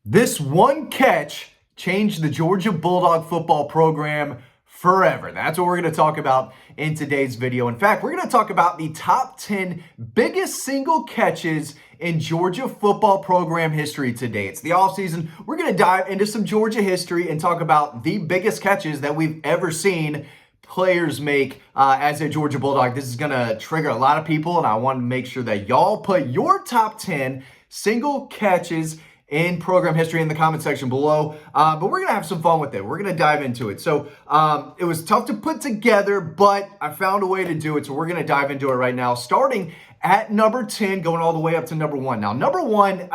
This one catch changed the Georgia Bulldog football program forever. That's what we're going to talk about in today's video. In fact, we're going to talk about the top 10 biggest single catches in Georgia football program history today. It's the offseason. We're going to dive into some Georgia history and talk about the biggest catches that we've ever seen players make as a Georgia Bulldog. This is going to trigger a lot of people, and I want to make sure that y'all put your top 10 single catches in program history in the comment section below. But we're going to have some fun with it. We're going to dive into it. So it was tough to put together, but I found a way to do it. So we're going to dive into it right now, starting at number 10, going all the way up to number 1. Now, number 1,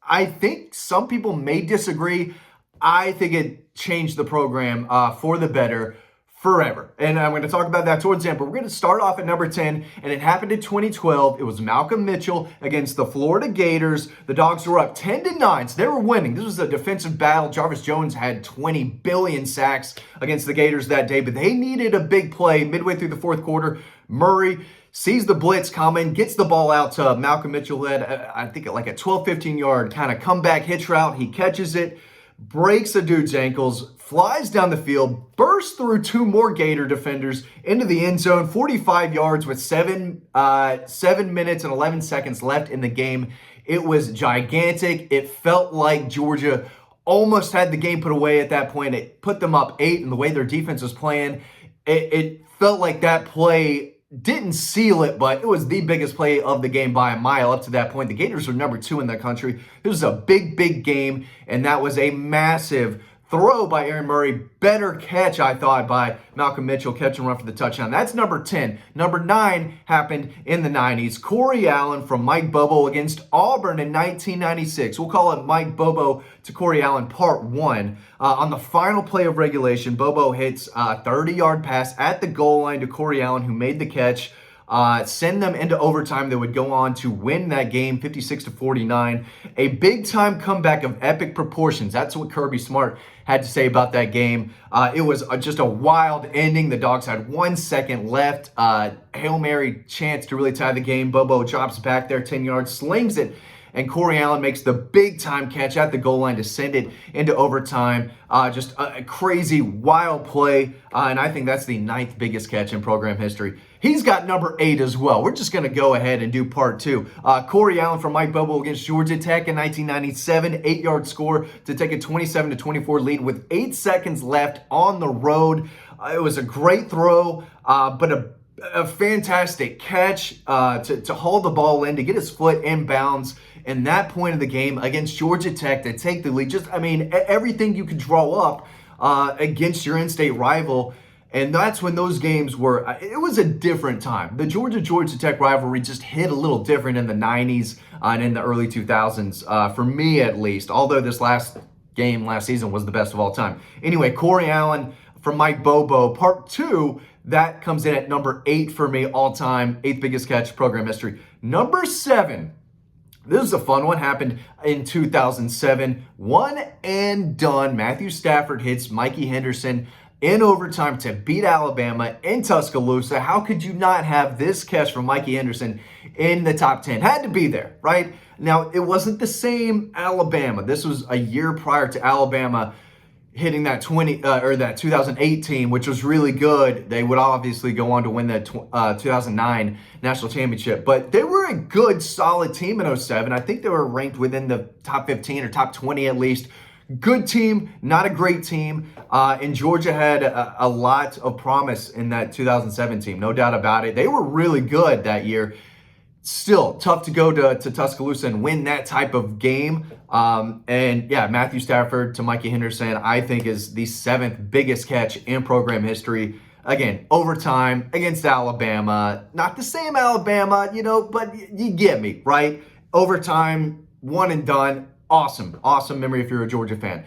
I think some people may disagree. I think it changed the program for the better forever. And I'm going to talk about that towards the end, but we're going to start off at number 10, and it happened in 2012. It was Malcolm Mitchell against the Florida Gators. The Dogs were up 10-9, so they were winning. This was a defensive battle. Jarvis Jones had 20 billion sacks against the Gators that day, but they needed a big play midway through the fourth quarter. Murray sees the blitz coming, gets the ball out to Malcolm Mitchell, had, I think, like a 12, 15-yard kind of comeback hitch route. He catches it, breaks a dude's ankles, flies down the field, bursts through two more Gator defenders into the end zone, 45 yards with 7 minutes and 11 seconds left in the game. It was gigantic. It felt like Georgia almost had the game put away at that point. It put them up 8, and the way their defense was playing, it felt like that play didn't seal it, but it was the biggest play of the game by a mile up to that point. The Gators were number 2 in the country. This was a big, big game, and that was a massive throw by Aaron Murray. Better catch, I thought, by Malcolm Mitchell. Catch and run for the touchdown. That's number 10. Number 9 happened in the 90s. Corey Allen from Mike Bobo against Auburn in 1996. We'll call it Mike Bobo to Corey Allen part 1. On the final play of regulation, Bobo hits a 30-yard pass at the goal line to Corey Allen, who made the catch. Send them into overtime. They would go on to win that game 56-49. A big-time comeback of epic proportions. That's what Kirby Smart had to say about that game. It was just a wild ending. The Dogs had 1 second left. Hail Mary chance to really tie the game. Bobo drops back there 10 yards, slings it, and Corey Allen makes the big-time catch at the goal line to send it into overtime. Just a crazy, wild play, and I think that's the 9th biggest catch in program history. He's got number 8 as well. We're just going to go ahead and do part 2. Corey Allen from Mike Bobo against Georgia Tech in 1997, 8-yard score to take a 27-24 lead with 8 seconds left on the road. It was a great throw, but a fantastic catch to haul the ball in, to get his foot in bounds in that point of the game against Georgia Tech to take the lead. Just, I mean, everything you could draw up against your in-state rival. And that's when those games were, it was a different time. The Georgia Tech rivalry just hit a little different in the 90s and in the early 2000s, for me at least, although this last season was the best of all time. Anyway, Corey Allen from Mike Bobo, part 2, that comes in at number 8 for me all time, 8th biggest catch program history. Number 7, this is a fun one, happened in 2007, one and done. Matthew Stafford hits Mikey Henderson in overtime to beat Alabama in Tuscaloosa. How could you not have this catch from Mikey Henderson in the top 10? Had to be there, right? Now, it wasn't the same Alabama. This was a year prior to Alabama hitting that 2018, which was really good. They would obviously go on to win the 2009 national championship, but they were a good, solid team in 07. I think they were ranked within the top 15 or top 20 at least. Good team, not a great team. And Georgia had a lot of promise in that 2007 team, no doubt about it. They were really good that year. Still tough to go to Tuscaloosa and win that type of game. And yeah, Matthew Stafford to Mikey Henderson, I think, is the 7th biggest catch in program history. Again, overtime against Alabama. Not the same Alabama, but you get me, right? Overtime, one and done. Awesome memory if you're a Georgia fan.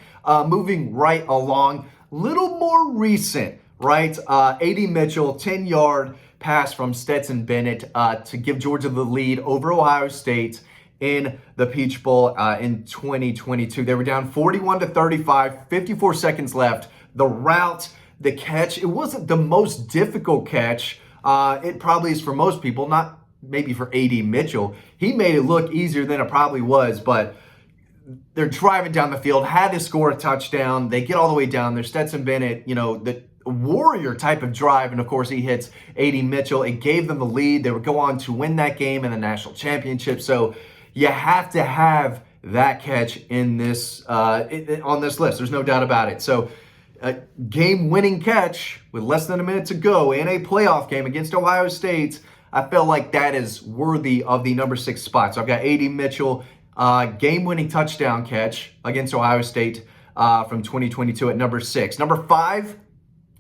Moving right along, little more recent, right? A.D. Mitchell, 10-yard pass from Stetson Bennett to give Georgia the lead over Ohio State in the Peach Bowl in 2022. They were down 41-35, 54 seconds left. The route, the catch, it wasn't the most difficult catch. It probably is for most people, not maybe for A.D. Mitchell. He made it look easier than it probably was, but they're driving down the field, had to score a touchdown. They get all the way down there. Stetson Bennett, the warrior type of drive, and of course he hits A.D. Mitchell. It gave them the lead. They would go on to win that game in the national championship. So you have to have that catch in this on this list. There's no doubt about it. So a game-winning catch with less than a minute to go in a playoff game against Ohio State, I feel like that is worthy of the number 6 spot. So I've got A.D. Mitchell, game-winning touchdown catch against Ohio State from 2022 at number 6. Number 5,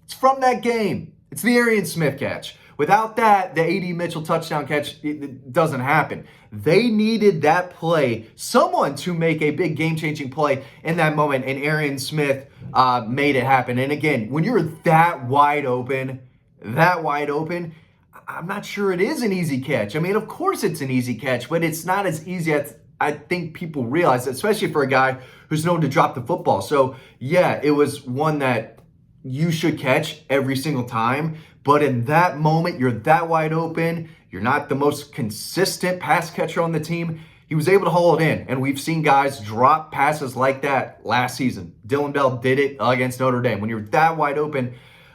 it's from that game. It's the Aran Smith catch. Without that, the A.D. Mitchell touchdown catch, it doesn't happen. They needed that play, someone to make a big game-changing play in that moment, and Aran Smith made it happen. And again, when you're that wide open, I'm not sure it is an easy catch. I mean, of course it's an easy catch, but it's not as easy as I think people realize, especially for a guy who's known to drop the football. So yeah, it was one that you should catch every single time. But in that moment, you're that wide open. You're not the most consistent pass catcher on the team. He was able to haul it in. And we've seen guys drop passes like that last season. Dillon Bell did it against Notre Dame. When you're that wide open,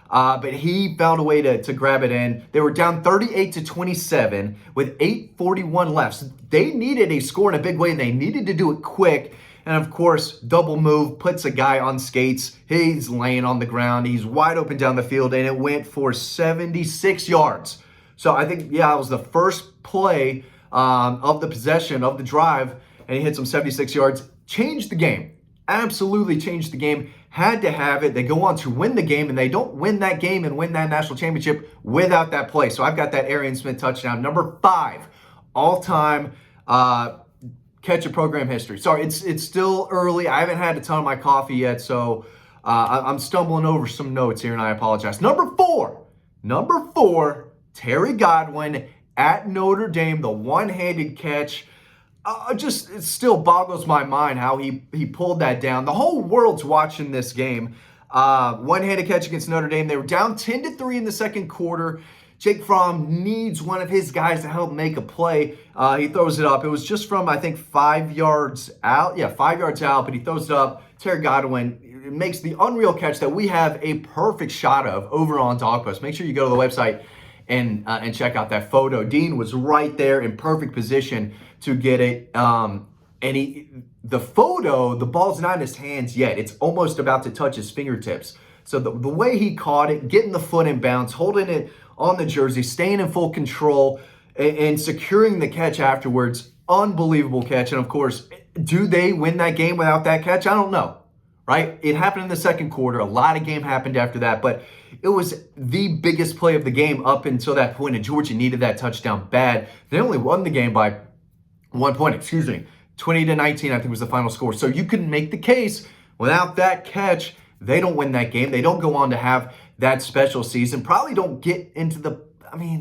but he found a way to grab it in. They were down 38-27 with 8:41 left. So they needed a score in a big way, and they needed to do it quick. And of course, double move, puts a guy on skates. He's laying on the ground. He's wide open down the field, and it went for 76 yards. So I think, it was the first play of the possession of the drive, and he hits him 76 yards. Changed the game. Absolutely changed the game. Had to have it. They go on to win the game, and they don't win that game and win that national championship without that play. So I've got that Aran Smith touchdown. Number 5, all-time catch of program history. Sorry, it's still early. I haven't had a ton of my coffee yet, so I'm stumbling over some notes here, and I apologize. Number four, Terry Godwin at Notre Dame, the one-handed catch. It still boggles my mind how he pulled that down. The whole world's watching this game. One-handed catch against Notre Dame. They were down 10-3 in the second quarter. Jake Fromm needs one of his guys to help make a play. He throws it up. It was just from, I think, 5 yards out. Yeah, 5 yards out, but he throws it up. Terry Godwin makes the unreal catch that we have a perfect shot of over on Dawg. Make sure you go to the website and check out that photo. Dean was right there in perfect position to get it. And the photo, the ball's not in his hands yet. It's almost about to touch his fingertips. So the way he caught it, getting the foot in bounds, holding it on the jersey, staying in full control, and securing the catch afterwards, unbelievable catch. And of course, do they win that game without that catch? I don't know, right? It happened in the second quarter. A lot of game happened after that, but it was the biggest play of the game up until that point, and Georgia needed that touchdown bad. They only won the game by 1 point, 20-19, I think was the final score. So you could make the case without that catch, they don't win that game. They don't go on to have that special season. Probably don't get into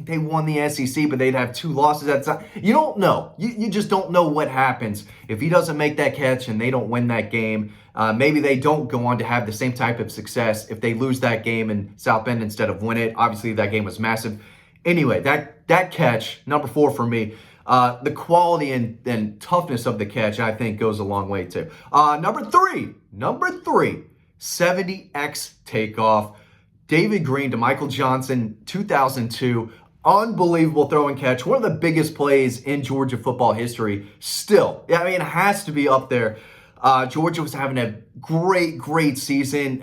they won the SEC, but they'd have 2 losses at the time. You don't know. You just don't know what happens if he doesn't make that catch and they don't win that game. Maybe they don't go on to have the same type of success if they lose that game in South Bend instead of win it. Obviously, that game was massive. Anyway, that catch, number 4 for me, the quality and toughness of the catch, I think, goes a long way too. Number three, 70x takeoff. David Green to Michael Johnson, 2002. Unbelievable throw and catch. One of the biggest plays in Georgia football history. Still, it has to be up there. Georgia was having a great season.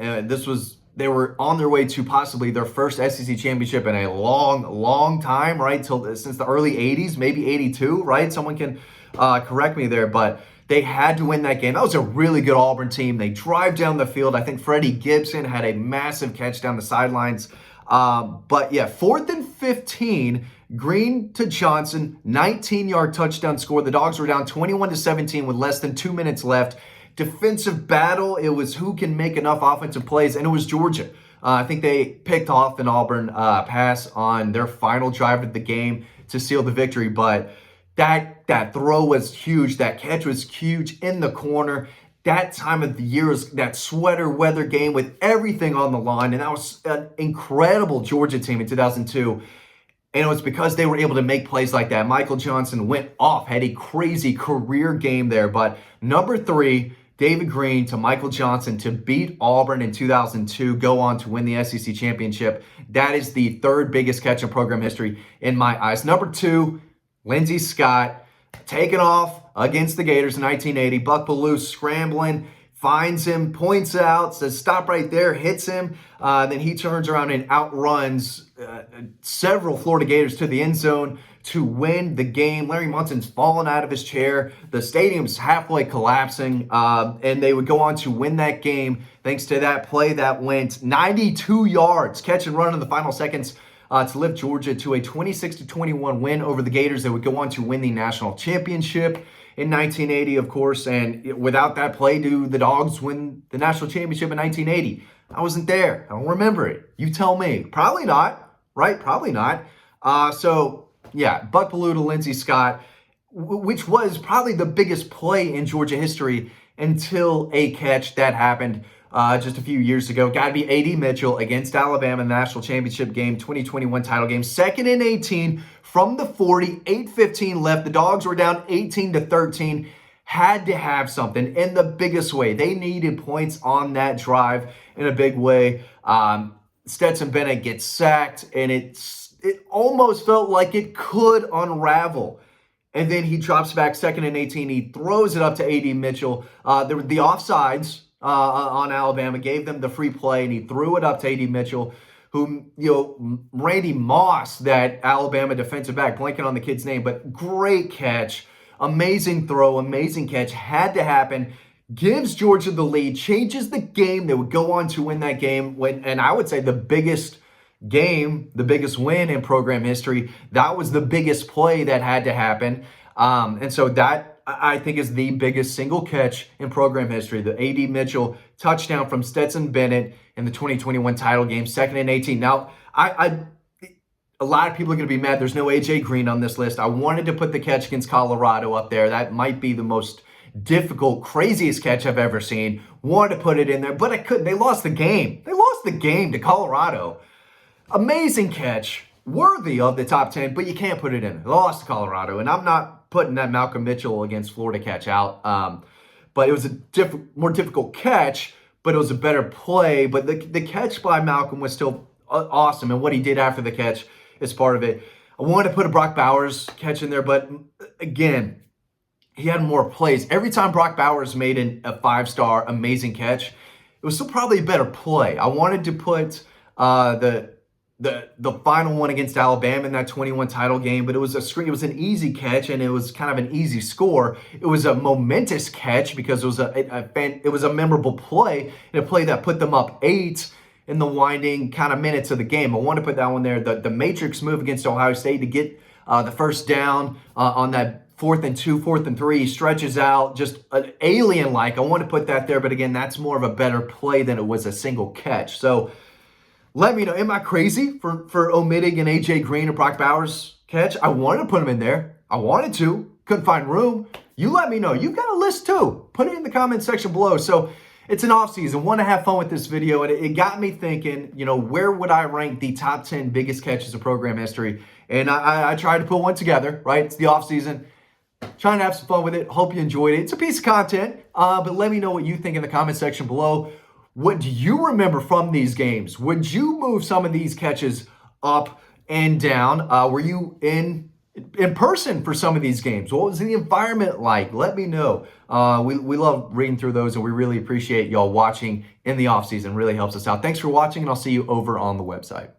They were on their way to possibly their first SEC championship in a long time, right? Since the early 80s, maybe 82, right? Someone can correct me there, but they had to win that game. That was a really good Auburn team. They drive down the field. I think Freddie Gibson had a massive catch down the sidelines. But yeah, 4th and 15, Green to Johnson, 19-yard touchdown score. The Dogs were down 21-17 with less than 2 minutes left. Defensive battle. It was who can make enough offensive plays, and it was Georgia. I think they picked off an Auburn pass on their final drive of the game to seal the victory, but that throw was huge. That catch was huge in the corner. That time of the year was that sweater weather game with everything on the line, and that was an incredible Georgia team in 2002. And it was because they were able to make plays like that. Michael Johnson went off, had a crazy career game there. But number 3, David Green to Michael Johnson to beat Auburn in 2002, go on to win the SEC championship. That is the 3rd biggest catch in program history in my eyes. Number 2, Lindsey Scott taking off against the Gators in 1980. Buck Bellew scrambling, finds him, points out, says stop right there, hits him. Then he turns around and outruns several Florida Gators to the end zone to win the game. Larry Munson's fallen out of his chair. The stadium's halfway collapsing, and they would go on to win that game thanks to that play that went 92 yards, catch and run in the final seconds to lift Georgia to a 26-21 win over the Gators. They would go on to win the national championship in 1980, of course, and without that play, do the Dogs win the national championship in 1980? I wasn't there. I don't remember it. You tell me. Probably not, right? Probably not. So, yeah, Buck Bellew to Lindsey Scott, which was probably the biggest play in Georgia history until a catch that happened just a few years ago. Got to be A.D. Mitchell against Alabama in the national championship game, 2021 title game, 2nd and 18 from the 40, 8:15 left. The Dogs were down 18-13. Had to have something in the biggest way. They needed points on that drive in a big way. Stetson Bennett gets sacked, and it almost felt like it could unravel. And then he drops back 2nd and 18. He throws it up to A.D. Mitchell. The offsides on Alabama gave them the free play, and he threw it up to A.D. Mitchell, who, Randy Moss, that Alabama defensive back, blanking on the kid's name, but great catch, amazing throw, amazing catch, had to happen, gives Georgia the lead, changes the game. They would go on to win that game, and I would say the biggest game, the biggest win in program history. That was the biggest play that had to happen. And so that, I think, is the biggest single catch in program history. The A.D. Mitchell touchdown from Stetson Bennett in the 2021 title game, 2nd and 18. Now, a lot of people are going to be mad there's no A.J. Green on this list. I wanted to put the catch against Colorado up there. That might be the most difficult, craziest catch I've ever seen. Wanted to put it in there, but I couldn't. They lost the game. They lost the game to Colorado. Amazing catch, worthy of the top 10, but you can't put it in. They lost to Colorado, and I'm not putting that Malcolm Mitchell against Florida catch out. But it was a more difficult catch, but it was a better play. But the catch by Malcolm was still awesome, and what he did after the catch is part of it. I wanted to put a Brock Bowers catch in there, but again, he had more plays. Every time Brock Bowers made a 5-star amazing catch, it was still probably a better play. I wanted to put the final one against Alabama in that 21 title game, but it was an easy catch, and it was kind of an easy score. It was a momentous catch because it was a memorable play, and a play that put them up 8 in the winding kind of minutes of the game. I want to put that one there. The matrix move against Ohio State to get the first down on that 4th and 2, 4th and 3, he stretches out just alien-like. I want to put that there, but again, that's more of a better play than it was a single catch. So let me know, am I crazy for omitting an A.J. Green or Brock Bowers catch? I wanted to put him in there. I wanted to. Couldn't find room. You let me know. You've got a list too. Put it in the comment section below. So it's an off season. Want to have fun with this video, and it got me thinking, where would I rank the top 10 biggest catches of program history? And I tried to put one together, right? It's the off season. Trying to have some fun with it. Hope you enjoyed it. It's a piece of content, but let me know what you think in the comment section below. What do you remember from these games? Would you move some of these catches up and down? Were you in person for some of these games? What was the environment like? Let me know. We love reading through those, and we really appreciate y'all watching in the off season. Really helps us out. Thanks for watching, and I'll see you over on the website.